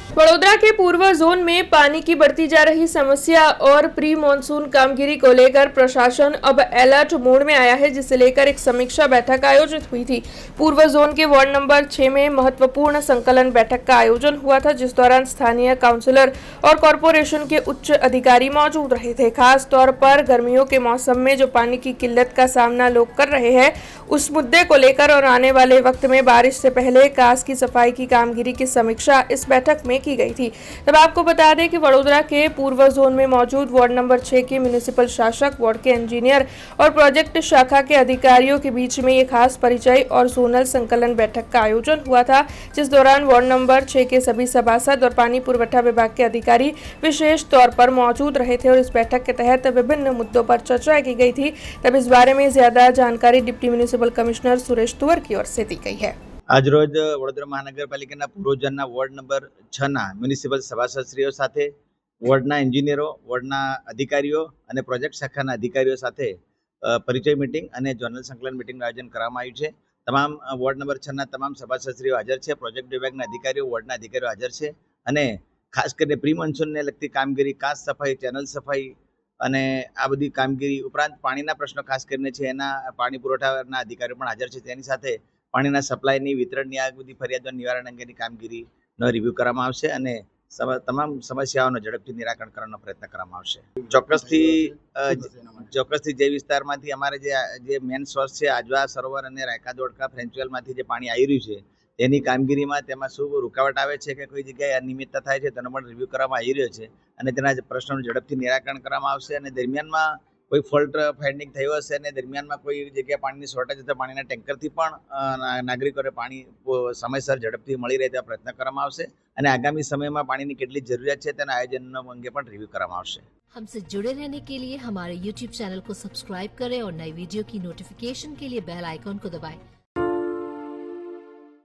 वडोदरा के पूर्व जोन में पानी की बढ़ती जा रही समस्या और प्री मॉनसून कामगिरी को लेकर प्रशासन अब अलर्ट मोड में आया है, जिसे लेकर एक समीक्षा बैठक आयोजित हुई थी। पूर्व जोन के वार्ड नंबर 6 में महत्वपूर्ण संकलन बैठक का आयोजन हुआ था, जिस दौरान स्थानीय काउंसिलर और कॉरपोरेशन के उच्च अधिकारी मौजूद रहे थे। खास तौर पर गर्मियों के मौसम में जो पानी की किल्लत का सामना लोग कर रहे हैं, उस मुद्दे को लेकर और आने वाले वक्त में बारिश से पहले कास की सफाई की कामगिरी की समीक्षा इस बैठक में की गई थी। तब आपको बता दें कि वडोदरा के पूर्व जोन में मौजूद वार्ड नंबर 6 के म्युनिसिपल शासक, वार्ड के इंजीनियर और प्रोजेक्ट शाखा के अधिकारियों के बीच में ये खास परिचय और जोनल संकलन बैठक का आयोजन हुआ था, जिस दौरान वार्ड नंबर 6 के सभी सभासद और पानी पुरवठा विभाग के अधिकारी विशेष तौर पर मौजूद रहे थे और इस बैठक के तहत विभिन्न मुद्दों पर चर्चा की गई थी। तब इस बारे में ज्यादा जानकारी डिप्टी म्युनिसिपल कमिश्नर सुरेश तुवर की ओर से दी गई है। આજરોજ વડોદરા મહાનગરપાલિકાના પૂર્વજનના વોર્ડ નંબર 6ના મ્યુનિસિપલ સભાસદશ્રીઓ સાથે વોર્ડના એન્જિનિયરો, વોર્ડના અધિકારીઓ અને પ્રોજેક્ટ શાખાના અધિકારીઓ સાથે પરિચય મિટિંગ અને જોનલ સંકલન મિટિંગનું આયોજન કરવામાં આવ્યું છે। તમામ વોર્ડ નંબર 6ના તમામ સભાસદશ્રીઓ હાજર છે, પ્રોજેક્ટ વિભાગના અધિકારીઓ, વોર્ડના અધિકારીઓ હાજર છે અને ખાસ કરીને પ્રી મોન્સૂનને લગતી કામગીરી, કાચ સફાઈ, ચેનલ સફાઈ અને આ બધી કામગીરી ઉપરાંત પાણીના પ્રશ્નો ખાસ કરીને છે એના પાણી પુરવઠાના અધિકારીઓ પણ હાજર છે। તેની સાથે પાણીના સપ્લાયની, વિતરણની આ બધી ફરિયાદો નિવારણ અંગેની કામગીરીનો રિવ્યુ કરવામાં આવશે અને તમામ સમસ્યાઓનો ઝડપથી નિરાકરણ કરવાનો પ્રયત્ન કરવામાં આવશે। ચોક્કસથી જે વિસ્તારમાંથી અમારે જે મેન સોર્સ છે આજવા સરોવર અને રાયકા દોડકા ફ્રેન્ચવેલમાંથી જે પાણી આવી રહ્યું છે તેની કામગીરીમાં તેમાં શું રૂકાવટ આવે છે કે કોઈ જગ્યાએ અનિયમિતતા થાય છે તેનો પણ રિવ્યુ કરવામાં આવી રહ્યો છે અને તેના પ્રશ્નોનું ઝડપથી નિરાકરણ કરવામાં આવશે અને દરમિયાનમાં કોઈ ફોલ્ટ ફાઇન્ડિંગ થયો હશે અને દરમિયાનમાં કોઈ જગ્યાએ પાણીની શોર્ટેજ અથવા પાણીના ટેન્કરથી પણ નાગરિકોને પાણી સમયસર ઝડપથી મળી રહે તેવા પ્રયત્ન કરવામાં આવશે અને આગામી સમયમાં પાણીની કેટલી જરૂરિયાત છે તેના આયોજન અંગે પણ રિવ્યુ કરવામાં આવશે। हमसे जुड़े रहने के लिए हमारे YouTube चैनल को सब्सक्राइब करें और नई वीडियो की नोटिफिकेशन के लिए बेल आइकॉन को दबाएं।